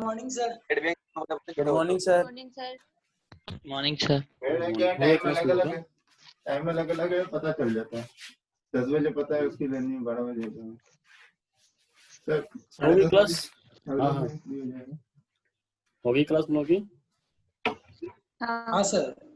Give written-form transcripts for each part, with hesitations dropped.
Morning sir. Good morning sir. Morning sir. Morning sir. Time अलग अलग है, पता चल जाता है। 10 बजे पता है उसकी लर्निंग, 12 बजे होगी क्लास? हाँ हाँ होगी क्लास हम लोग की। हाँ सर।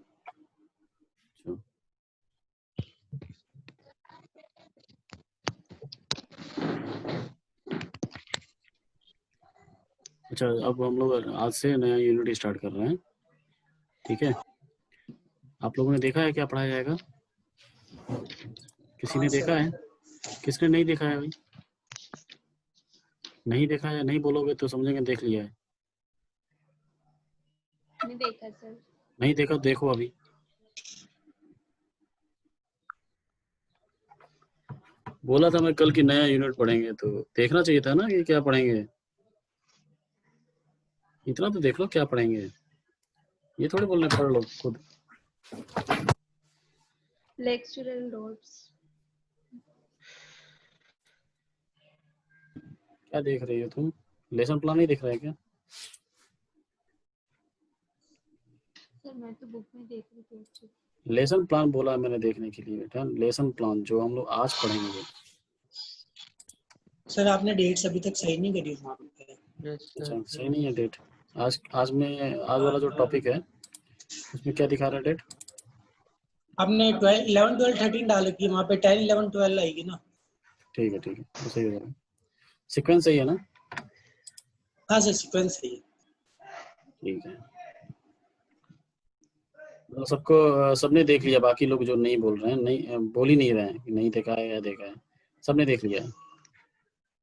अच्छा, अब हम लोग आज से नया यूनिट स्टार्ट कर रहे हैं, ठीक है। आप लोगों ने देखा है क्या पढ़ाया जाएगा? किसी ने देखा है? किसने नहीं देखा है भाई? नहीं देखा है, नहीं बोलोगे तो समझेंगे देख लिया है। नहीं देखा सर। नहीं देखा, देखो अभी। बोला था मैं कल की नया यूनिट पढ़ेंगे, तो देखना चाहिए था ना कि क्या पढ़ेंगे। इतना तो देख लो क्या पढ़ेंगे, ये थोड़ी बोलने पढ़ लो खुद। लेक्चरल नोट्स। क्या देख रही हो तुम? लेसन प्लान नहीं दिख रहा है क्या? सर मैं तो बुक में देख रही थी। लेसन प्लान बोला मैंने देखने के लिए बेटा, लेसन प्लान जो हम लोग आज पढ़ेंगे। सर आपने डेट्स अभी तक सही नहीं करी वहाँ पे। अच्छा, सही नहीं है डेट। आज वाला जो टॉपिक है उसमें क्या दिखा रहा है डेट? आपने 12, 11, 12, 13 डाल रखी है वहाँ पे। 10, 11, 12 आएगी ना। ठीक है ठीक है, वो सही हो जाएगा। सीक्वेंस सही है ना? हाँ सर सीक्वेंस सही है। ठीक है, तो सबको सबने देख लिया, बाकी लोग जो नहीं बोल रहे हैं, नहीं बोल ही नहीं रहे हैं कि नहीं देखा है या देखा है, सबने देख लिया है।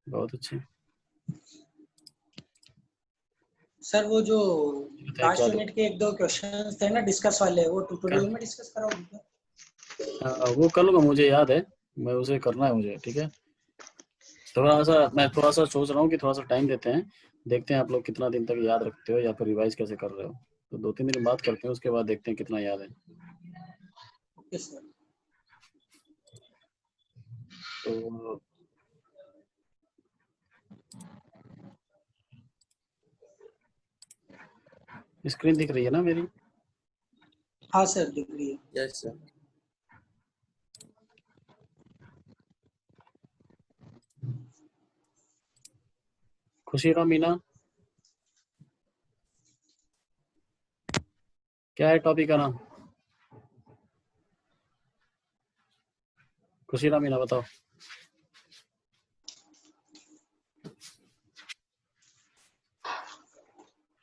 बहुत अच्छे। सर वो जो लास्ट क्या यूनिट के 1-2 क्वेश्चंस थे ना डिस्कस वाले, वो ट्यूटोरियल में डिस्कस कराओगे क्या? वो कर लूँगा, मुझे याद है, मैं उसे करना है मुझे, ठीक है। मैं थोड़ा सा सोच रहा हूँ कि थोड़ा सा टाइम देते हैं, देखते हैं आप लोग कितना दिन तक याद रखते हो या फिर रिवाइज कैसे कर रहे हो। तो 2-3 दिन बात करते हैं, उसके बाद देखते हैं कितना याद है। Okay sir. तो स्क्रीन दिख रही है ना मेरी? हाँ सर दिख रही है। Yes sir. खुशी मीना, क्या है टॉपिक का नाम? खुशी मीना बताओ।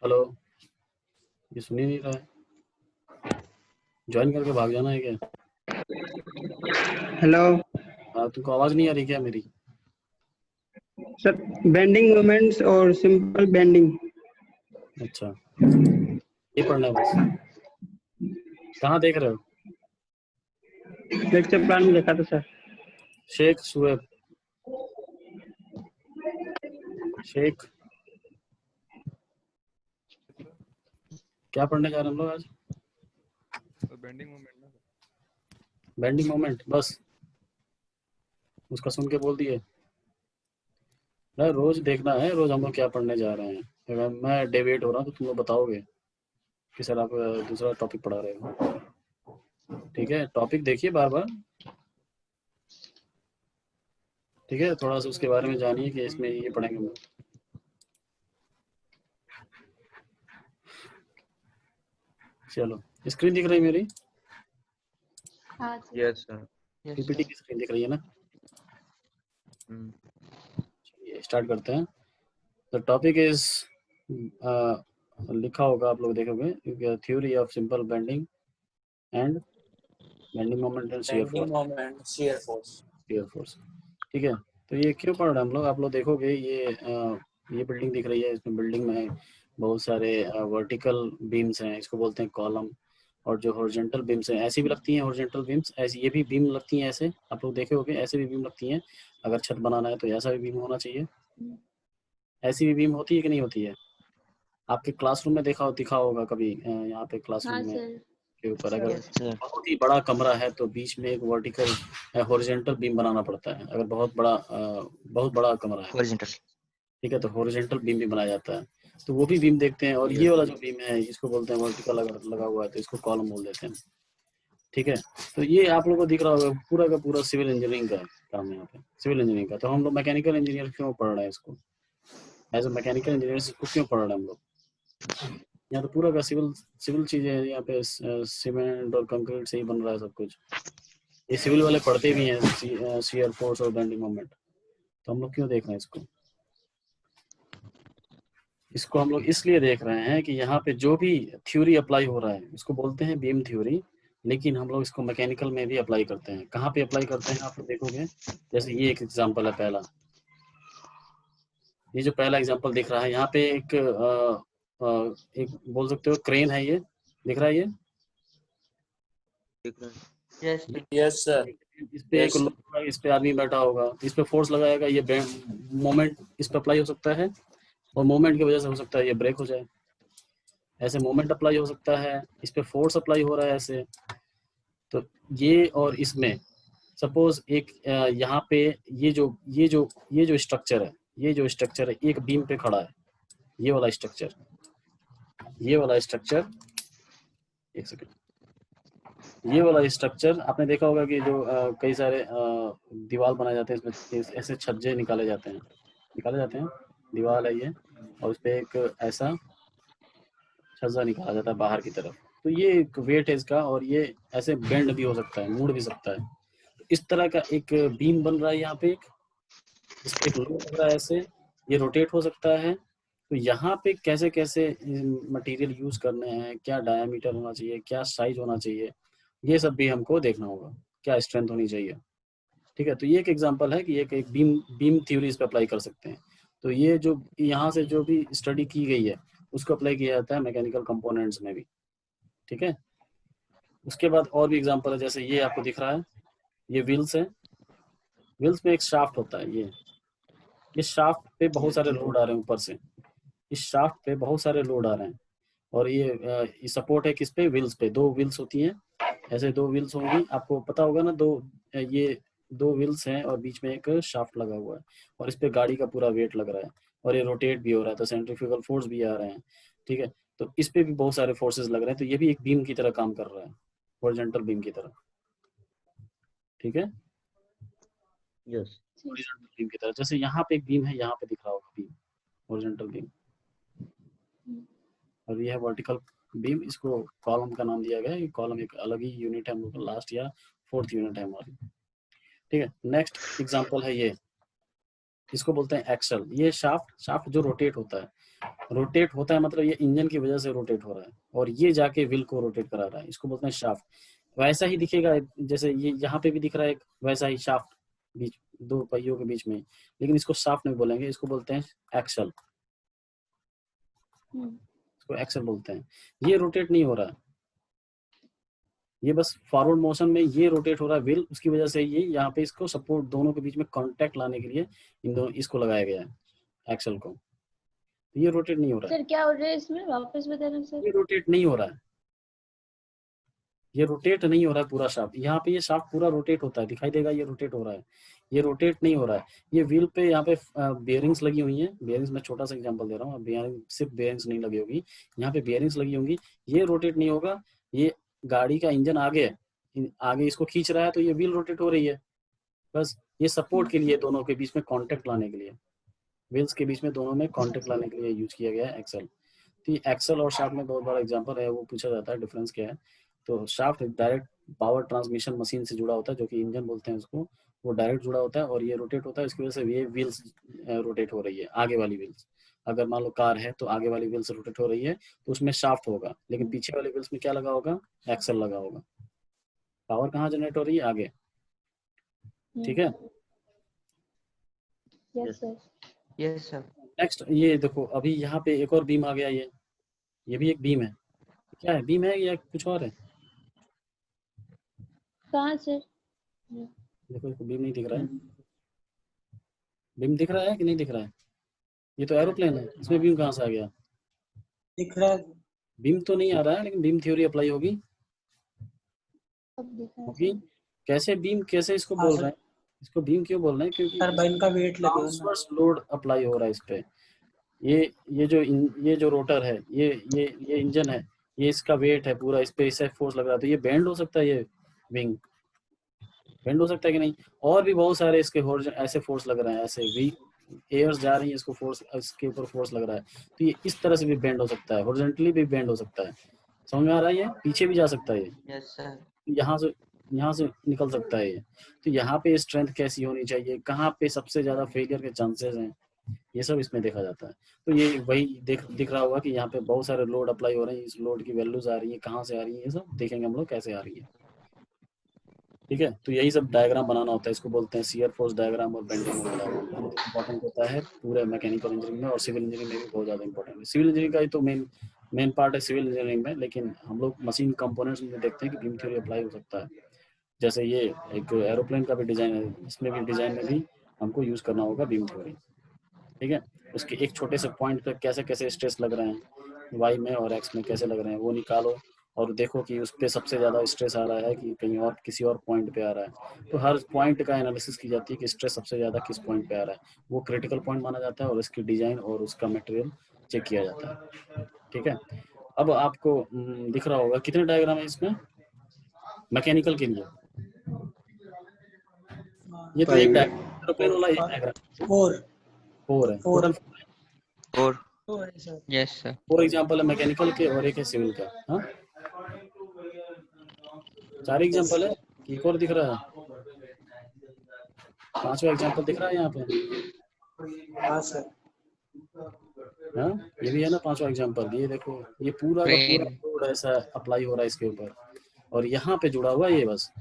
हेलो, ये सुन ही नहीं रहा है। ज्वाइन करके भाग जाना है क्या? हेलो हाँ, तुमको आवाज नहीं आ रही क्या मेरी? सर, बेंडिंग मोमेंट्स और सिंपल बेंडिंग। अच्छा, ये पढ़ना है बस। कहाँ देख रहे हो? लेक्चर प्लान में देखा था सर। शेख सुएब, शेख क्या पढ़ने जा रहे हैं हम लोग आज? बेंडिंग मोमेंट ना। बेंडिंग मोमेंट, बस उसका सुन के बोल दिए। यार रोज देखना है, रोज हम लोग क्या पढ़ने जा रहे हैं। अगर मैं डेविएट हो रहा हूँ तो तुम लोग बताओगे कि सर आप दूसरा टॉपिक पढ़ा रहे हो। ठीक है, टॉपिक देखिए बार बार, ठीक है। थोड़ा सा उसके बारे में जानिए कि इसमें ये पढ़ेंगे हम लोग। चलो, स्क्रीन दिख रही है मेरी? हाँ सर। Yes sir. पीपीटी की स्क्रीन दिख रही है ना? चलिए स्टार्ट करते हैं। द टॉपिक इज, लिखा होगा आप लोग देखोगे, theory of simple bending and bending moment and shear force. Shear force, ठीक है। तो ये क्यों पढ़ रहे हैं हम लोग? आप लोग देखोगे ये बिल्डिंग दिख रही है, इसमें बिल्डिंग में बहुत सारे वर्टिकल बीम्स हैं, इसको बोलते हैं कॉलम। और जो हॉरिजॉन्टल बीम्स हैं, ऐसी भी लगती हैं हॉरिजॉन्टल बीम्स, ऐसी ये भी बीम लगती हैं, ऐसे आप लोग देखे होगे, ऐसे भी बीम लगती हैं। अगर छत बनाना है तो ऐसा भी बीम होना चाहिए। ऐसी भी बीम होती है कि नहीं होती है? आपके क्लासरूम में दिखा होगा कभी, यहाँ पे क्लासरूम हाँ में सर। के ऊपर अगर यस सर। बहुत ही बड़ा कमरा है तो बीच में एक वर्टिकल हॉरिजॉन्टल बीम बनाना पड़ता है। अगर बहुत बड़ा कमरा है, हॉरिजॉन्टल। ठीक है, तो हॉरिजॉन्टल बीम भी बनाया जाता है। तो वो भी बीम देखते हैं। और ये वाला जो बीम है इसको बोलते हैं वर्टिकल, अगर लगा हुआ है तो इसको कॉलम बोल देते हैं। ठीक है, तो ये आप लोगों को दिख रहा होगा पूरा का पूरा सिविल इंजीनियरिंग का काम है यहाँ पे, सिविल इंजीनियरिंग का। तो हम लोग मैकेनिकल इंजीनियर क्यों पढ़ रहे हैं इसको, एज ए मैकेनिकल इंजीनियर इसको क्यों पढ़ रहे हैं हम लोग? यहाँ तो पूरा का सिविल चीजें हैं, यहाँ पे सीमेंट और कंक्रीट से ही बन रहा है सब कुछ। ये सिविल वाले पढ़ते भी हैं शियर फोर्स और बेंडिंग मोमेंट। तो हम लोग क्यों देख रहे हैं इसको हम लोग इसलिए देख रहे हैं कि यहाँ पे जो भी थ्योरी अप्लाई हो रहा है उसको बोलते हैं बीम थ्योरी, लेकिन हम लोग इसको मैकेनिकल में भी अप्लाई करते हैं। कहाँ पे अप्लाई करते हैं आप लोग देखोगे, जैसे ये एक एग्जांपल है पहला, ये जो पहला एग्जांपल दिख रहा है यहाँ पे एक बोल सकते हो क्रेन है, ये दिख रहा है ये, यस सर। इस पे एक लोग होगा, इस पे आदमी बैठा होगा, इस पे फोर्स लगाएगा, ये मोमेंट इस पे अप्लाई हो सकता है और मोमेंट की वजह से हो सकता है ये ब्रेक हो जाए। ऐसे मोमेंट अप्लाई हो सकता है, इस पे फोर्स अप्लाई हो रहा है ऐसे। तो ये और इसमें सपोज एक यहाँ पे ये जो स्ट्रक्चर है, एक बीम पे खड़ा है, ये वाला स्ट्रक्चर, एक सेकंड, ये वाला स्ट्रक्चर आपने देखा होगा कि जो कई सारे दीवार बनाए जाते हैं, इसमें ऐसे छज्जे निकाले जाते हैं, दीवार है ये, और उस पे एक ऐसा छज्जा निकाला जाता है बाहर की तरफ। तो ये एक वेट है इसका, और ये ऐसे बेंड भी हो सकता है, मुड़ भी सकता है। तो इस तरह का एक बीम बन रहा है यहाँ पे, इस पे एक लोड लग रहा है ऐसे, ये रोटेट हो सकता है। तो यहाँ पे कैसे कैसे मटेरियल यूज करने हैं, क्या डायामीटर होना चाहिए, क्या साइज होना चाहिए, ये सब भी हमको देखना होगा, क्या स्ट्रेंथ होनी चाहिए। ठीक है, तो ये एक एग्जांपल है कि एक बीम थ्योरी इस पे अप्लाई कर सकते हैं। तो ये जो यहाँ से जो भी स्टडी की गई है उसको अप्लाई किया जाता है मैकेनिकल कंपोनेंट्स में भी। ठीक है, उसके बाद और भी एग्जांपल है, जैसे ये आपको दिख रहा है, ये व्हील्स है, व्हील्स में एक शाफ्ट होता है, ये शाफ्ट पे बहुत सारे लोड आ रहे हैं ऊपर से, इस शाफ्ट पे बहुत सारे लोड आ रहे हैं, और ये सपोर्ट है किस पे, व्हील्स पे। दो व्हील्स होती हैं, ऐसे दो व्हील्स होंगी, आपको पता होगा ना, ये दो व्हील्स हैं और बीच में एक शाफ्ट लगा हुआ है, और इस पे गाड़ी का पूरा वेट लग रहा है, और ये रोटेट भी हो रहा है, तो सेंट्रीफ्यूगल फोर्स भी आ रहे हैं। ठीक है, तो इस पे भी बहुत सारे फोर्सेस लग रहे हैं, तो ये भी एक बीम की तरह काम कर रहा है, हॉरिजॉन्टल बीम की तरह। ठीक है, यस हॉरिजॉन्टल बीम की तरह, जैसे यहाँ पे एक बीम है, यहाँ पे दिख रहा होगा बीम, हॉरिजॉन्टल बीम, और ये है वर्टिकल बीम। इसको कॉलम का नाम दिया गया है, कॉलम एक अलग ही यूनिट है हम लोग का, लास्ट या 4th यूनिट है हमारी। ठीक है, नेक्स्ट एग्जांपल है ये, इसको बोलते हैं एक्सल। ये शाफ्ट जो रोटेट होता है मतलब ये इंजन की वजह से रोटेट हो रहा है, और ये जाके व्हील को रोटेट करा रहा है, इसको बोलते हैं शाफ्ट। वैसा ही दिखेगा जैसे ये यहाँ पे भी दिख रहा है, एक वैसा ही शाफ्ट बीच दो पहियों के बीच में, लेकिन इसको शाफ्ट नहीं बोलेंगे, इसको बोलते हैं एक्सल, इसको एक्सल बोलते हैं। ये रोटेट नहीं हो रहा है, ये बस फॉरवर्ड मोशन में ये रोटेट हो रहा है व्हील, उसकी वजह से ये यहाँ पे इसको सपोर्ट, दोनों के बीच में कांटेक्ट लाने के लिए इसको लगाया गया है, एक्सल को। तो ये रोटेट नहीं हो रहा है। सर क्या हो रहा है इसमें, वापस बताना सर। ये रोटेट नहीं हो रहा है, ये रोटेट नहीं हो रहा है पूरा शाफ्ट। यहाँ पे ये शाफ्ट पूरा रोटेट होता है, दिखाई देगा ये रोटेट हो रहा है, ये रोटेट नहीं हो रहा है। ये व्हील पे यहाँ पे बेयरिंग्स लगी हुई हैं, बेयरिंग्स में छोटा सा एग्जांपल दे रहा हूँ, बेयरिंग सिर्फ बेयरिंग्स नहीं लगी होगी, यहाँ पे बेयरिंग्स लगी होंगी, ये रोटेट नहीं होगा। ये गाड़ी का इंजन आगे इसको खींच रहा है, तो ये व्हील रोटेट हो रही है, बस ये सपोर्ट के लिए, दोनों के बीच में कॉन्टेक्ट लाने के लिए, व्हील्स के बीच में दोनों में कॉन्टेक्ट लाने के लिए यूज किया गया है एक्सल। तो एक्सल और शाफ्ट में बहुत बड़ा एग्जांपल है, वो पूछा जाता है डिफरेंस क्या है। तो shaft direct power transmission machine से जुड़ा होता है, जो कि इंजन बोलते हैं उसको, वो डायरेक्ट जुड़ा होता है, और ये रोटेट होता है, इसकी वजह से ये व्हील्स रोटेट हो रही है, आगे वाली व्हील्स। अगर मान लो कार है तो आगे वाली व्हील्स रोटेट हो रही है तो उसमें शाफ्ट होगा, लेकिन पीछे वाली व्हील्स में क्या लगा होगा, एक्सल लगा होगा। पावर कहाँ जनरेट हो रही है, आगे। ठीक है, yes sir. Yes sir. Next ये देखो, अभी यहाँ पे एक और बीम आ गया, ये भी एक बीम है। क्या है, बीम है या कुछ और है? कहाँ सर? देखो इसको बीम नहीं दिख रहा है, बीम दिख रहा है कि नहीं दिख रहा है? ये तो एरोप्लेन है, इसमें बीम कहाँ से आ गया? दिख रहा है। बीम तो नहीं आ रहा है, लेकिन बीम थ्योरी अप्लाई होगी, अब दिखा होगी। कैसे बीम, कैसे इसको हाँ बोल सर। रहे हैं, इसको बीम क्यों बोल रहे हैं? क्योंकि टरबाइन का वेट लगेगा ना। ट्रांसवर्स लोड अप्लाई हो रहा है इस पे, ये जो रोटर है, ये इंजन है, ये इसका वेट है पूरा, इस पे इससे फोर्स लग रहा है, तो ये बेंड हो सकता है, ये विंग बेंड हो सकता है कि नहीं। और भी बहुत सारे इसके ऐसे फोर्स लग रहे हैं, ऐसे वीक एयर्स जा रही है, इसको फोर्स, इसके ऊपर फोर्स लग रहा है, तो ये इस तरह से भी बेंड हो सकता है, हॉरिजॉन्टली भी बेंड हो सकता है। समझ में आ रहा है? ये पीछे भी जा सकता है, ये Yes, sir. यहाँ से निकल सकता है ये। तो यहाँ पे स्ट्रेंथ कैसी होनी चाहिए, कहाँ पे सबसे ज्यादा फेलियर के चांसेस हैं, ये सब इसमें देखा जाता है। तो ये वही दिख रहा होगा कि यहाँ पे बहुत सारे लोड अप्लाई हो रहे हैं, इस लोड की वैल्यूज आ रही है, कहाँ से आ रही है, ये सब देखेंगे हम लोग कैसे आ रही है। ठीक है, तो यही सब डायग्राम बनाना होता है, इसको बोलते हैं शियर फोर्स डायग्राम और बेंडिंग मोमेंट डायग्राम। बहुत इंपॉर्टेंट होता है पूरे मैकेनिकल इंजीनियरिंग में, और सिविल इंजीनियरिंग में भी बहुत ज़्यादा इंपॉर्टेंट है। सिविल इंजीनियरिंग का ही तो मेन पार्ट है सिविल इंजीनियरिंग में, लेकिन हम लोग मशीन कंपोनेंट्स में देखते हैं कि बीम थ्योरी अप्लाई हो सकता है। जैसे ये एक एरोप्लेन का भी डिजाइन है, इसमें भी डिजाइन में भी हमको यूज करना होगा बीम थ्योरी। ठीक है, उसके एक छोटे से पॉइंट पर कैसे कैसे स्ट्रेस लग रहे हैं, वाई में और एक्स में कैसे लग रहे हैं, वो निकालो और देखो कि उस पर सबसे ज़्यादा स्ट्रेस आ रहा है कि कहीं और किसी और पॉइंट पे आ रहा है। तो हर पॉइंट का एनालिसिस की जाती है कि स्ट्रेस सबसे ज़्यादा किस पॉइंट पे आ रहा है, वो क्रिटिकल पॉइंट माना जाता है और इसकी डिजाइन और उसका मटेरियल चेक किया जाता है। ठीक है, अब आपको दिख रहा होगा कितने डायग्राम है इसमें मैकेनिकल के लिए। ये तो एक एरोप्लेन वाला एक डायग्राम, 4 है टोटल, 4. 4 है सर। Yes, sir. 4 एग्जाम्पल है मैकेनिकल के और एक है सिविल का। हाँ, 4 एग्जाम्पल है कि एक और दिख रहा है, 5वां एग्जाम्पल दिख रहा है यहाँ पे। हाँ सर। हाँ, ये भी है ना 5वां एग्जाम्पल। ये देखो, ये पूरा का पूरा लोड ऐसा अप्लाई हो रहा है इसके ऊपर, और यहाँ पे जुड़ा हुआ है ये, बस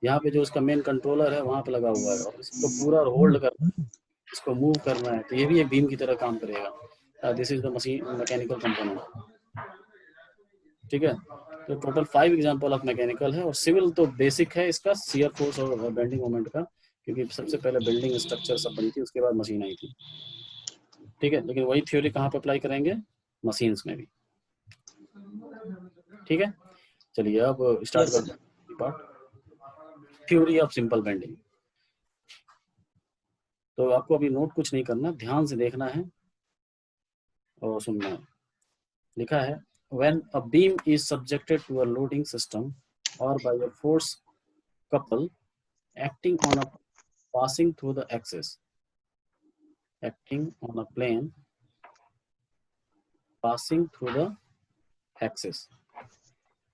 यहाँ पे जो उसका मेन कंट्रोलर है वहां पे लगा हुआ है, और इसको पूरा होल्ड करना है, इसको मूव करना है, तो ये भी एक बीम की तरह काम करेगा। This is the machine mechanical component. ठीक है, तो टोटल 5 एग्जांपल ऑफ मैकेनिकल है, और सिविल तो बेसिक है इसका, शियर फोर्स और बेंडिंग मोमेंट का, क्योंकि सबसे पहले बिल्डिंग स्ट्रक्चर सब बनी थी, उसके बाद मशीन आई थी। ठीक है, लेकिन वही थ्योरी कहाँ पे अप्लाई करेंगे, मशीन्स में भी। ठीक है, चलिए अब स्टार्ट करते हैं part, theory of simple bending. तो आपको अभी नोट कुछ नहीं करना, ध्यान से देखना है और सुनना है। लिखा है, when a beam is subjected to a loading system or by a force couple acting on a passing through the axis, acting on a plane passing through the axis,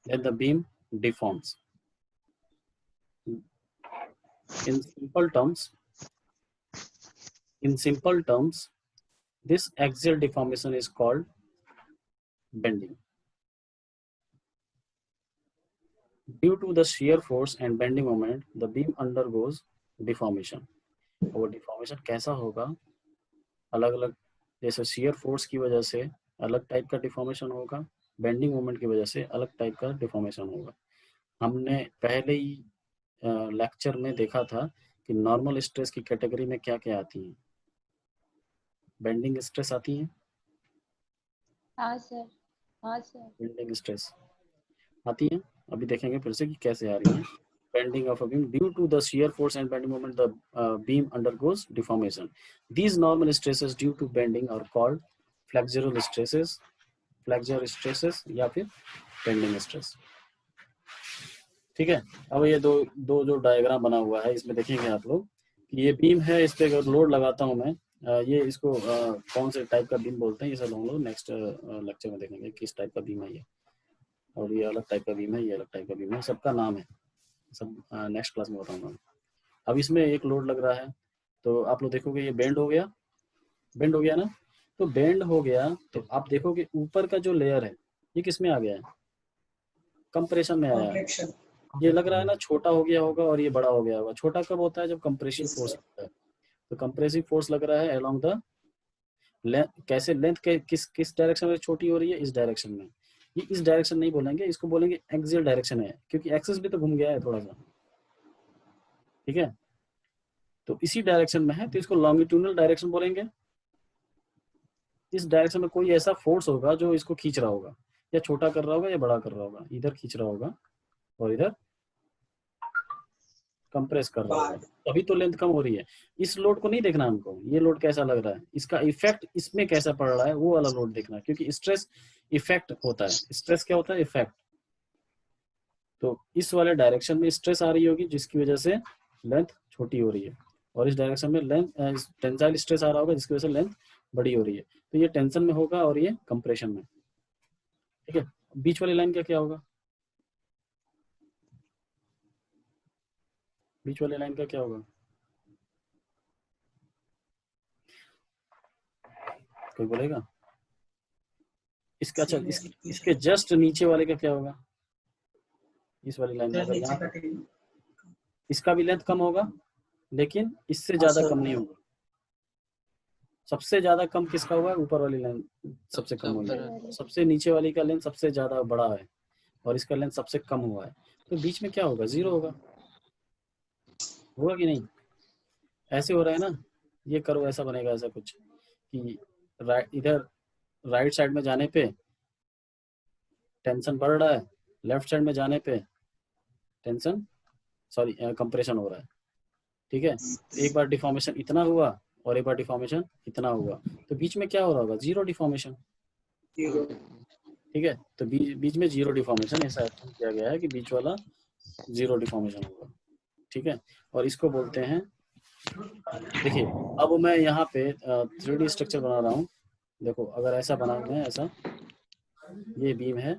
then the beam deforms. In simple terms, this axial deformation is called bending. Due to the shear force and bending moment, the beam undergoes deformation. और deformation कैसा होगा, अलग अलग, जैसे shear force की वजह से अलग टाइप का डिफॉर्मेशन होगा, बेंडिंग मोमेंट की वजह से अलग टाइप का डिफॉर्मेशन होगा। हमने पहले ही लेक्चर में देखा था कि नॉर्मल स्ट्रेस की कैटेगरी में क्या क्या आती है, बेंडिंग स्ट्रेस आती है। हाँ सर, हाँ सर। बेंडिंग स्ट्रेस आती है, अभी देखेंगे फिर से कि कैसे आ रही है। Bending of a beam due to the shear force and bending moment, the beam undergoes deformation. These normal stresses due to bending are called flexural stresses, या फिर bending stress. ठीक है, अब ये दो जो डायग्राम बना हुआ है, इसमें देखेंगे आप लोग कि ये बीम है, इस पे अगर लोड लगाता हूँ मैं, ये इसको कौन से टाइप का बीम बोलते हैं, ये सब हम लोग नेक्स्ट लेक्चर में देखेंगे किस टाइप का बीम है ये, और ये अलग टाइप का बीम है, ये अलग टाइप का बीम है, सबका नाम है, सब नेक्स्ट क्लास में बताऊंगा। अब इसमें एक लोड लग रहा है, तो आप लोग देखोगे ये बेंड हो गया ना, तो बेंड हो गया तो आप देखोगे ऊपर का जो लेयर है ये किस में आ गया है, कंप्रेशन में आया है। ये लग रहा है ना छोटा हो गया होगा और ये बड़ा हो गया होगा। छोटा कब होता है, जब कंप्रेसिव फोर्स लगता है। तो कंप्रेसिव फोर्स लग रहा है अलोंग द कैसे लेंथ के किस डायरेक्शन में छोटी हो रही है, इस डायरेक्शन में। ये इस डायरेक्शन नहीं बोलेंगे, इसको बोलेंगे एक्सियल डायरेक्शन है, क्योंकि एक्सिस भी तो घूम गया है थोड़ा सा। ठीक है, तो इसी डायरेक्शन में है तो इसको लॉन्गिट्यूडनल डायरेक्शन बोलेंगे। इस डायरेक्शन में कोई ऐसा फोर्स होगा जो इसको खींच रहा होगा, या छोटा कर रहा होगा या बड़ा कर रहा होगा, इधर खींच रहा होगा और इधर कंप्रेस कर रहा है, तभी तो लेंथ कम हो रही है। इस लोड को नहीं देखना हमको, ये लोड कैसा लग रहा है, इसका इफेक्ट इसमें कैसा पड़ रहा है, वो वाला लोड देखना है, क्योंकि स्ट्रेस इफेक्ट होता है। स्ट्रेस क्या होता है? इफेक्ट। तो इस वाले डायरेक्शन में स्ट्रेस आ रही होगी जिसकी वजह से लेंथ छोटी हो रही है, और इस डायरेक्शन में लेंथ टेंसाइल स्ट्रेस आ रहा होगा जिसकी वजह से लेंथ बड़ी हो रही है। तो ये टेंशन में होगा और ये कंप्रेशन में। ठीक है, बीच वाली लाइन का क्या होगा? बीच वाली लाइन का क्या होगा? कोई बोलेगा? इसका अच्छा, इसके जस्ट नीचे वाले का क्या होगा? इस वाली लाइन का यहाँ इसका भी लेंथ कम होगा, लेकिन इससे ज्यादा कम नहीं होगा। सबसे ज्यादा कम किसका हुआ है? ऊपर वाली लाइन सबसे कम हुई है, सबसे नीचे वाली का लेंथ सबसे ज्यादा बड़ा है और इसका लेंथ सबसे कम हुआ है। तो बीच में क्या होगा? जीरो होगा। होगा कि नहीं? ऐसे हो रहा है ना, ये करो ऐसा बनेगा, ऐसा कुछ कि इधर राइट साइड में जाने पे टेंशन बढ़ रहा है, लेफ्ट साइड में जाने पे टेंशन कंप्रेशन हो रहा है। ठीक है, एक बार डिफॉर्मेशन इतना हुआ और एक बार डिफॉर्मेशन इतना हुआ, तो बीच में क्या हो रहा होगा? Zero deformation. ठीक है, तो बीच में जीरो डिफॉर्मेशन ऐसा किया गया है कि बीच वाला जीरो डिफॉर्मेशन होगा। ठीक है, और इसको बोलते हैं, देखिए अब मैं यहाँ पे 3D स्ट्रक्चर बना रहा हूँ। देखो अगर ऐसा बना मैं, ऐसा ये बीम है,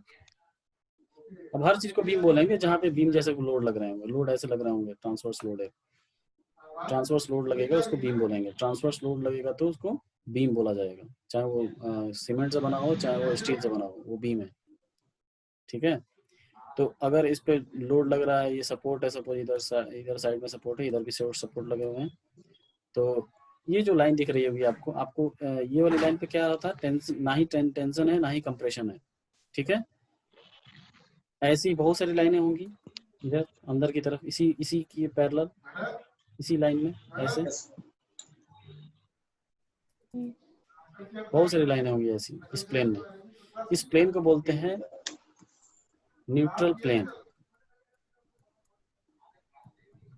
अब हर चीज को बीम बोलेंगे जहाँ पे बीम जैसे लोड लग रहे होंगे, लोड ऐसे लग रहे होंगे, ट्रांसवर्स लोड है, ट्रांसवर्स लोड लगेगा उसको बीम बोलेंगे, ट्रांसवर्स लोड लगेगा तो उसको बीम बोला जाएगा, चाहे वो सीमेंट से बना हो चाहे वो स्टील से बना हो, वो बीम है। ठीक है, तो अगर इस पे लोड लग रहा है, ये सपोर्ट है, सपोज इधर साइड में सपोर्ट है, इधर भी सपोर्ट लगे हुए हैं, तो ये जो लाइन दिख रही होगी आपको ये वाली लाइन पे क्या होता है? टेंशन, ना ही टेंशन है ना ही कंप्रेशन है। ठीक है, ऐसी बहुत सारी लाइनें होंगी इधर अंदर की तरफ, इसी की पैरेलल, इसी लाइन में ऐसे बहुत सारी लाइनें होंगी ऐसी इस प्लेन में। इस प्लेन को बोलते हैं न्यूट्रल प्लेन।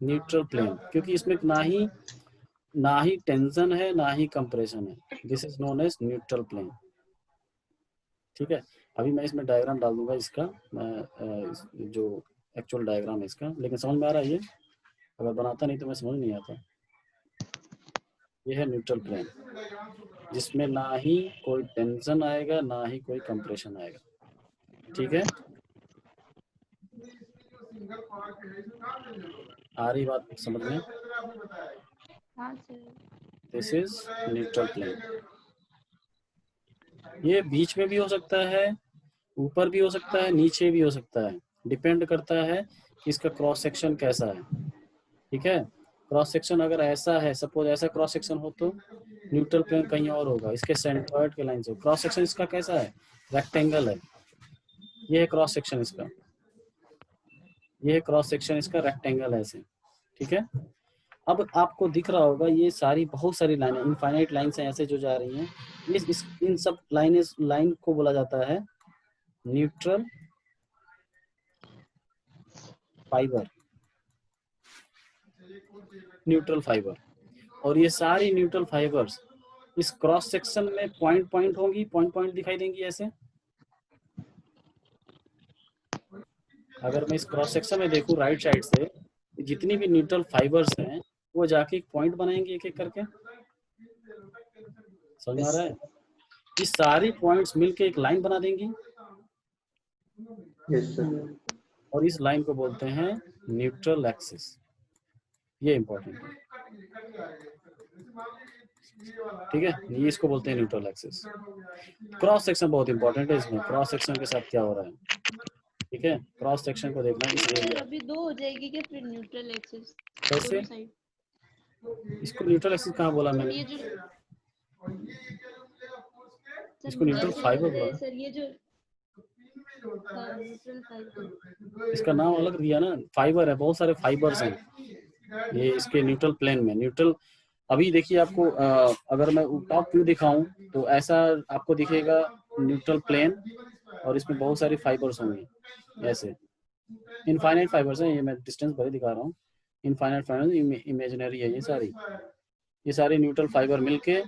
न्यूट्रल प्लेन, क्योंकि इसमें ना ही टेंशन है ना ही कंप्रेशन है। This is known as neutral plane. ठीक है, अभी मैं इसमें डायग्राम डाल दूंगा इसका, जो एक्चुअल डायग्राम है इसका, लेकिन समझ में आ रहा है ये? अगर बनाता नहीं तो मैं समझ नहीं आता। ये है न्यूट्रल प्लेन, जिसमें ना ही कोई टेंशन आएगा ना ही कोई कंप्रेशन आएगा। ठीक है, आ रही बात समझ में? हाँ sir. This is neutral plane. ये बीच में भी हो सकता है, ऊपर भी हो सकता है, नीचे भी हो सकता है, डिपेंड करता है कि इसका क्रॉस सेक्शन कैसा है। ठीक है, क्रॉस सेक्शन अगर ऐसा है, सपोज ऐसा क्रॉस सेक्शन हो तो न्यूट्रल प्लेन कहीं और होगा, इसके सेंट्रॉइड के लाइन से। क्रॉस सेक्शन इसका कैसा है? रेक्टेंगल है, ये है क्रॉस सेक्शन इसका, ये है क्रॉस सेक्शन इसका, रेक्टेंगल है ऐसे। ठीक है, अब आपको दिख रहा होगा ये सारी बहुत सारी लाइनें, इनफाइनाइट लाइन्स हैं ऐसे जो जा रही हैं, इन सब लाइन को बोला जाता है न्यूट्रल फाइबर। न्यूट्रल फाइबर, और ये सारी न्यूट्रल फाइबर्स इस क्रॉस सेक्शन में पॉइंट होंगी, पॉइंट दिखाई देंगी ऐसे। अगर मैं इस क्रॉस सेक्शन में देखूं राइट साइड से, जितनी भी न्यूट्रल फाइबर्स हैं वो जाके एक पॉइंट बनाएंगे एक एक करके। समझ आ रहा है? ये सारी पॉइंट्स मिलके एक लाइन बना देंगी। Yes sir. और इस लाइन को बोलते हैं न्यूट्रल एक्सिस। ये इंपॉर्टेंट है। ठीक है, ये इसको बोलते हैं न्यूट्रल एक्सिस। क्रॉस सेक्शन बहुत इंपॉर्टेंट है, इसमें क्रॉस सेक्शन के साथ क्या हो रहा है। ठीक है, क्रॉस सेक्शन को देखना इस एरिया। अभी दो हो जाएगी क्या फिर न्यूट्रल एक्सिस? कैसे? इसको न्यूट्रल एक्सिस कहाँ बोला मैंने? ये जो इसको न्यूट्रल फाइबर बोला। सर ये जो न्यूट्रल फाइबर, इसका नाम अलग दिया ना, फाइबर है, बहुत सारे फाइबर्स हैं ये इसके न्यूट्रल प्लेन में। न्यूट्रल, अभी देखिए आपको अगर मैं टॉप व्यू दिखाऊं तो ऐसा आपको दिखेगा न्यूट्रल प्लेन, और इसमें बहुत सारी फाइबर्स होंगी ऐसे, इनफाइनाइट फाइबर्स हैं। ये मैं डिस्टेंस भले दिखा रहा हूँ, इनफाइनाइट फाइनल इमेजिनरी है, ये सारी न्यूट्रल फाइबर मिलके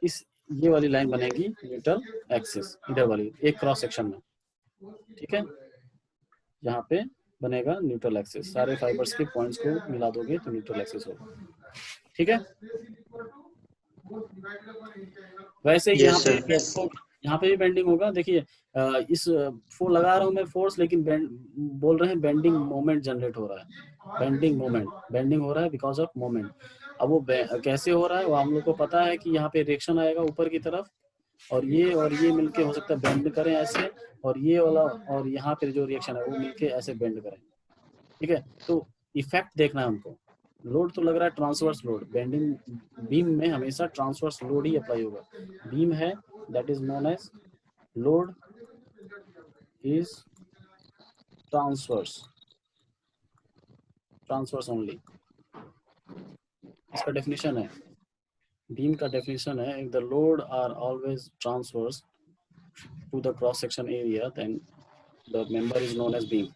इस ये वाली लाइन बनेगी न्यूट्रल एक्सिस, इधर वाली एक क्रॉस सेक्शन में, ठीक है। यहाँ पे बनेगा न्यूट्रल एक्सिस, सारे फाइबर्स के पॉइंट्स को मिला दोगे तो न्यूट्रल एक्सिस होगा, ठीक है। वैसे ही यहाँ पे भी बेंडिंग होगा। देखिए इस फोर लगा रहा हूँ मैं फोर्स, लेकिन बोल रहे हैं बेंडिंग मोमेंट जनरेट हो रहा है, बेंडिंग हो रहा है बिकॉज ऑफ मोमेंट। अब वो कैसे हो रहा है वो हम लोग को पता है कि यहाँ पे रिएक्शन आएगा ऊपर की तरफ, और ये मिलके हो सकता है बेंड करें ऐसे, और ये वाला और यहाँ पे जो रिएक्शन है वो मिलके ऐसे बेंड करें, ठीक है। तो इफेक्ट देखना है हमको। लोड तो लग रहा है ट्रांसवर्स लोड, बेंडिंग बीम में हमेशा ट्रांसवर्स लोड ही अप्लाई होगा। बीम है that is known as load is transverse only. इसका डेफिनेशन है, बीम का डेफिनेशन है, if the load are always transverse to the cross section area then the member is known as beam,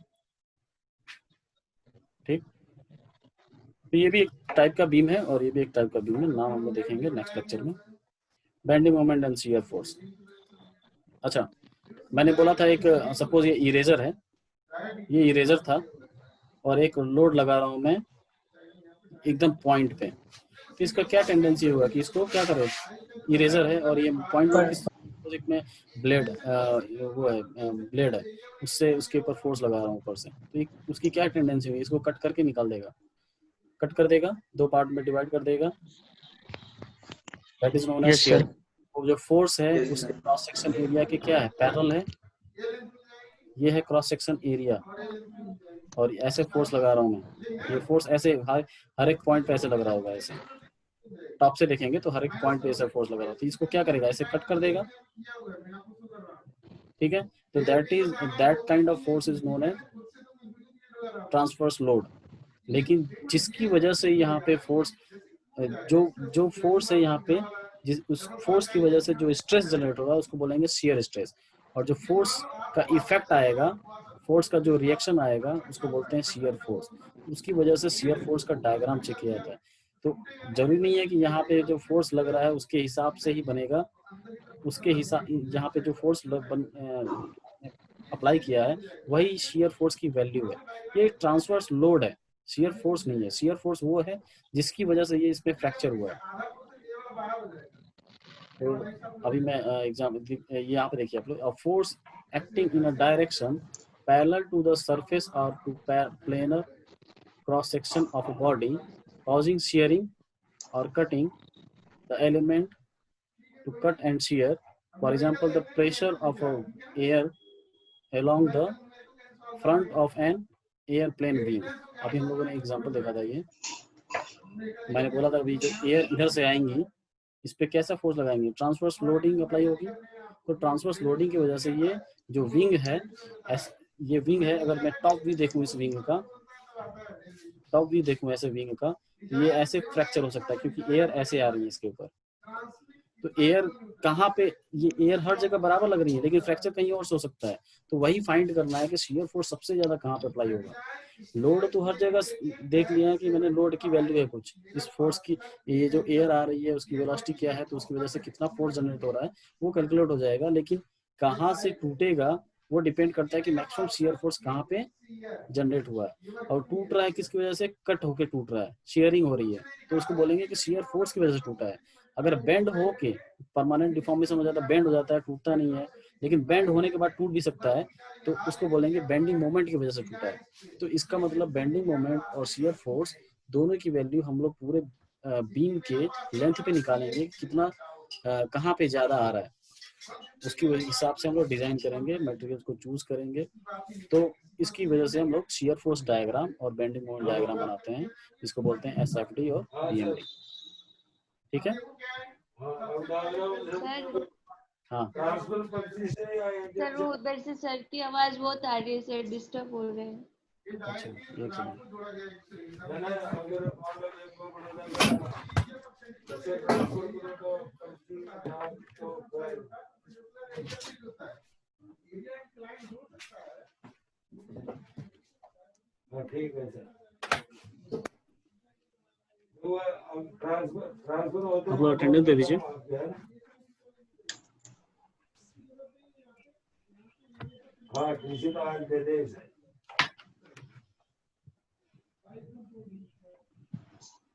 ठीक। तो ये भी एक टाइप का बीम है और ये भी एक टाइप का बीम है, नाम हम लोग देखेंगे नेक्स्ट लेक्चर में। Bending moment and shear force. अच्छा, मैंने बोला था एक सपोज ये इरेजर है, ये इरेजर था और एक लोड लगा रहा हूं मैं एकदम पॉइंट पे, तो इसका क्या टेंडेंसी होगा कि इसको क्या करे, इरेजर है और ये पॉइंट प्रोजेक्ट में ब्लेड वो है ब्लेड है, उससे उसके ऊपर फोर्स लगा रहा हूँ ऊपर से, तो उसकी क्या टेंडेंसी होगी, इसको कट करके निकाल देगा, कट कर देगा, दो पार्ट में डिवाइड कर देगा, that is known as shear. वो जो फोर्स है उसके क्रॉस सेक्शन एरिया के क्या है, पैरेलल है, ये है क्रॉस सेक्शन एरिया, और ऐसे फोर्स लगा रहा हूँ मैं, ये फोर्स ऐसे हर एक पॉइंट पे ऐसे लग रहा होगा, ऐसे टॉप से देखेंगे तो हर एक पॉइंट पे ऐसा फोर्स लग रहा है, तो इसको क्या करेगा, ऐसे कट कर देगा, ठीक है। तो that kind of force is known as transverse load. लेकिन जिसकी वजह से यहाँ पे फोर्स जो फोर्स है यहाँ पे, उस फोर्स की वजह से जो स्ट्रेस जनरेट होगा उसको बोलेंगे शियर स्ट्रेस, और जो फोर्स का इफेक्ट आएगा, फोर्स का जो रिएक्शन आएगा उसको बोलते हैं शियर फोर्स। उसकी वजह से शियर फोर्स का डायग्राम चेक किया जाता है। तो जरूरी नहीं है कि यहाँ पे जो फोर्स लग रहा है उसके हिसाब से ही बनेगा, उसके हिसाब जहाँ पे जो फोर्स अप्लाई किया है वही शियर फोर्स की वैल्यू है। ये ट्रांसवर्स लोड है, शियर फोर्स नहीं है। शियर फोर्स वो है जिसकी वजह से ये इसमें फ्रैक्चर हुआ है। तो अभी मैं एग्जाम्पल यहाँ पे देखिए आप लोग, force acting in a direction parallel to the surface और to planar cross section of a body causing shearing or cutting the element to cut and shear. For example, the pressure of air along the front of an airplane wing. अभी हम लोगों ने example देखा था, ये मैंने बोला था अभी जो एयर इधर से आएंगी इस पे कैसा फोर्स लगाएंगे, ट्रांसवर्स लोडिंग अप्लाई होगी। तो ट्रांसवर्स लोडिंग की वजह से ये जो विंग है, ये विंग है, अगर मैं टॉप व्यू देखूं इस विंग का, टॉप व्यू देखूं ऐसे विंग का, तो ये ऐसे फ्रैक्चर हो सकता है क्योंकि एयर ऐसे आ रही है इसके ऊपर। तो एयर कहाँ पे, ये एयर हर जगह बराबर लग रही है लेकिन फ्रैक्चर कहीं और से हो सकता है। तो वही फाइंड करना है कि शियर फोर्स सबसे ज्यादा कहाँ पे अप्लाई होगा। लोड तो हर जगह देख लिया है कि मैंने लोड की वैल्यू है कुछ, इस फोर्स की, ये जो एयर आ रही है उसकी वेलोसिटी क्या है, तो उसकी वजह से कितना फोर्स जनरेट हो रहा है वो कैलकुलेट हो जाएगा। लेकिन कहाँ से टूटेगा वो डिपेंड करता है कि मैक्सिमम शियर फोर्स कहाँ पे जनरेट हुआ है, और टूट रहा है किसकी वजह से, कट होके टूट रहा है, शेयरिंग हो रही है, तो उसको बोलेंगे कि शियर फोर्स की वजह से टूटा है। अगर बेंड हो के परमानेंट डिफॉर्मेशन हो जाता है, बेंड हो जाता है, टूटता नहीं है, लेकिन बेंड होने के बाद टूट भी सकता है, तो उसको बोलेंगे बेंडिंग मोमेंट की वजह से टूटा है। तो इसका मतलब बेंडिंग मोमेंट और शियर फोर्स दोनों की वैल्यू हम लोग पूरे बीम के लेंथ पे निकालेंगे, कितना कहाँ पे ज्यादा आ रहा है, उसकी हिसाब से हम लोग डिजाइन करेंगे, मटेरियल को चूज करेंगे। तो इसकी वजह से हम लोग शियर फोर्स डायग्राम और बेंडिंग मोमेंट डायग्राम बनाते हैं, जिसको बोलते हैं एसएफडी और बीएमडी। ठीक है, सर हाँ सर वो उधर से सर की आवाज बहुत आ रही है सर, डिस्टर्ब हो रहे हैं। अच्छा, एक सेकंड। ठीक है सर। आप लोग अटेंडेंस दे दीजिए।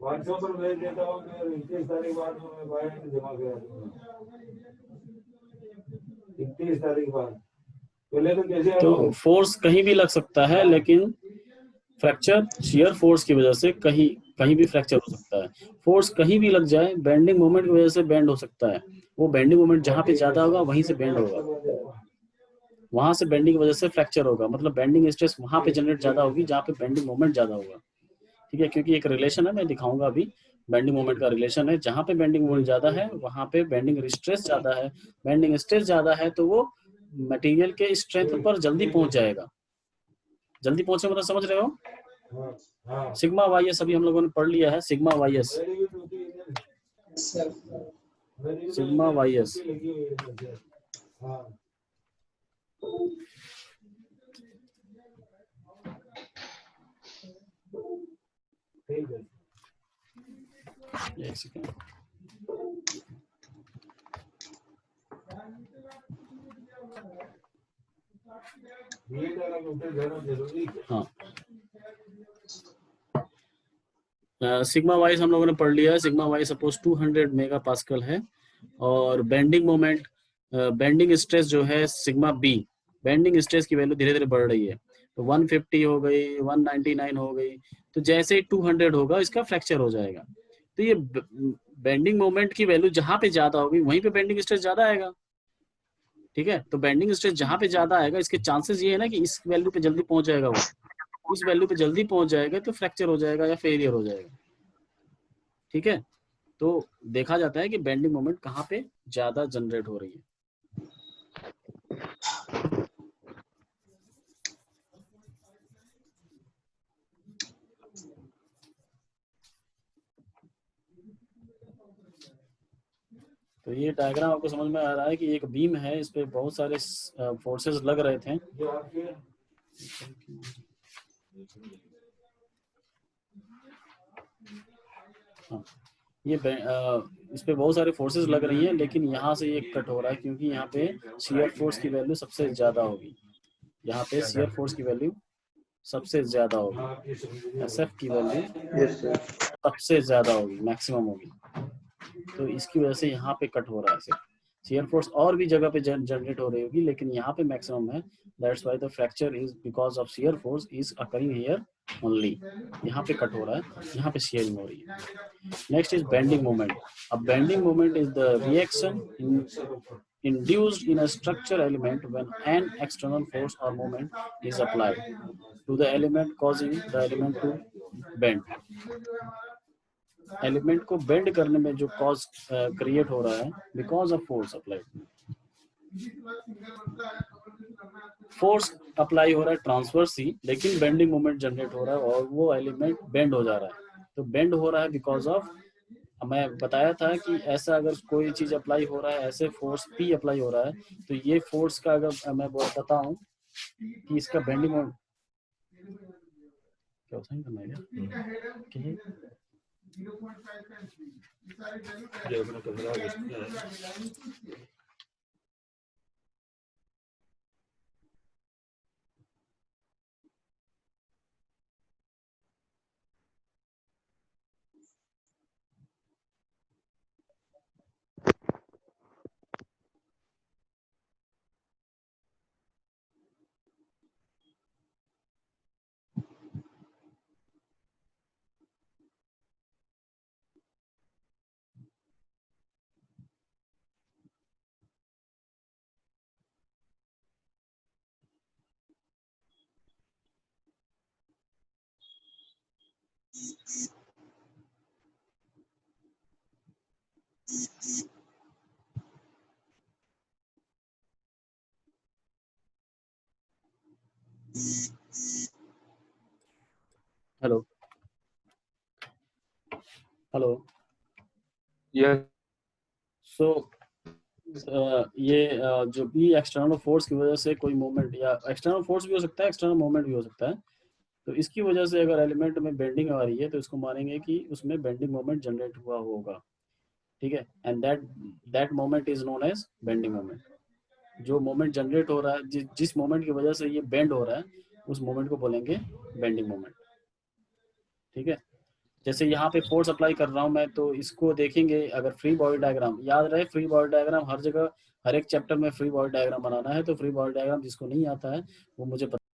व्हाट्सएप पर भेज देता हूँ कि 29 तारीख बाद में भाई जमा करा दूंगा। 29 तारीख बाद पहले तो कैसे तो फोर्स कहीं भी लग सकता है, लेकिन फ्रैक्चर शियर फोर्स की वजह से कहीं भी फ्रैक्चर हो सकता है। फोर्स कहीं भी लग जाए, बेंडिंग मोमेंट की वजह से बेंड हो सकता है। वो बेंडिंग मोमेंट जहाँ पे ज्यादा होगा वहीं से बेंड होगा, वहां से बेंडिंग की वजह से फ्रैक्चर होगा। मतलब बेंडिंग स्ट्रेस वहां पे जनरेट ज्यादा होगी जहाँ पे बेंडिंग मोमेंट ज्यादा होगा। ठीक है, क्योंकि एक रिलेशन है, मैं दिखाऊंगा अभी। बेंडिंग मोमेंट का रिलेशन है, जहाँ पे बेंडिंग मोमेंट ज्यादा है वहां पे बेंडिंग स्ट्रेस ज्यादा है। बेंडिंग स्ट्रेस ज्यादा है तो वो मटेरियल के स्ट्रेंथ पर जल्दी पहुंच जाएगा। जल्दी पहुंचे मतलब समझ रहे हो? सिग्मा वाई एस अभी हम लोगों ने पढ़ लिया है। Sigma Y S, sigma Y S. एक सेकेंड। हाँ, सिग्मा वाइज हम लोगों ने पढ़ लिया है। Sigma Y suppose 200 mega pascal है, और बेंडिंग मोमेंट, बेंडिंग स्ट्रेस जो है सिग्मा बी, बेंडिंग स्ट्रेस की वैल्यू धीरे धीरे बढ़ रही है। तो 150 हो गई, 199 हो गई, तो जैसे ही 200 होगा इसका फ्रैक्चर हो जाएगा। तो ये बेंडिंग मोमेंट की वैल्यू जहां पे ज्यादा होगी वहीं पे बेंडिंग स्ट्रेस ज्यादा आएगा। ठीक है, तो बेंडिंग स्ट्रेस जहां पे ज्यादा आएगा, इसके चांसेस ये है ना कि इस वैल्यू पे जल्दी पहुंच जाएगा। वो इस वैल्यू पे जल्दी पहुंच जाएगा तो फ्रैक्चर हो जाएगा या फेलियर हो जाएगा। ठीक है, तो देखा जाता है कि बेंडिंग मोमेंट कहाँ पे ज्यादा जनरेट हो रही है। तो ये डायग्राम आपको समझ में आ रहा है कि एक बीम है, इस पे बहुत सारे फोर्सेस लग रहे थे। हाँ, ये इस पे बहुत सारे फोर्सेस लग रही हैं, लेकिन यहाँ से ये कट हो रहा है क्योंकि यहाँ पे शियर फोर्स की वैल्यू सबसे ज्यादा होगी। यहाँ पे शियर फोर्स की वैल्यू सबसे ज्यादा होगी, एसएफ की वैल्यू सबसे ज्यादा होगी, मैक्सिमम होगी। तो इसकी वजह से यहाँ पे कट हो रहा है। सिर्फ शियर फोर्स और भी जगह पे जनरेट हो रही होगी, लेकिन यहाँ पे मैक्सिमम है। That's why the fracture is because of shear force is occurring here only. यहाँ पे कट हो रहा है, यहाँ पे शियरिंग हो रही है। Next is bending moment. अब bending moment is the reaction induced in a structure element when an external force or moment is applied to the element causing the element to bend. Element को bend करने में जो cause create हो रहा है because of force apply. Force apply हो रहा है ट्रांसवर्स ही, लेकिन बेंडिंग मोमेंट जनरेट हो रहा है और वो एलिमेंट बेंड हो जा रहा है। तो बेंड हो रहा है बिकॉज ऑफ, मैं बताया था कि ऐसा अगर कोई चीज अप्लाई हो रहा है, ऐसे फोर्स पी अप्लाई हो रहा है, तो ये फोर्स का अगर मैं बताऊं कि इसका बेंडिंग मोमेंट क्या साइन करना है हेलो हेलो यस सो ये जो भी एक्सटर्नल फोर्स की वजह से कोई मूवमेंट, या एक्सटर्नल फोर्स भी हो सकता है, एक्सटर्नल मूवमेंट भी हो सकता है। तो इसकी वजह से अगर एलिमेंट में बेंडिंग आ रही है तो इसको मानेंगे कि उसमें बेंडिंग मोमेंट जनरेट हुआ होगा, ठीक है। And that moment is known as bending moment. जो मोमेंट जनरेट हो रहा है, जिस मोमेंट की वजह से ये बेंड हो रहा है, उस मोमेंट को बोलेंगे बेंडिंग मोमेंट, ठीक है। जैसे यहाँ पे फोर्स अप्लाई कर रहा हूँ मैं, तो इसको देखेंगे अगर फ्री बॉडी डायग्राम याद रहे, फ्री बॉडी डायग्राम हर जगह हर एक चैप्टर में फ्री बॉडी डायग्राम बनाना है। तो फ्री बॉडी डायग्राम जिसको नहीं आता है वो मुझे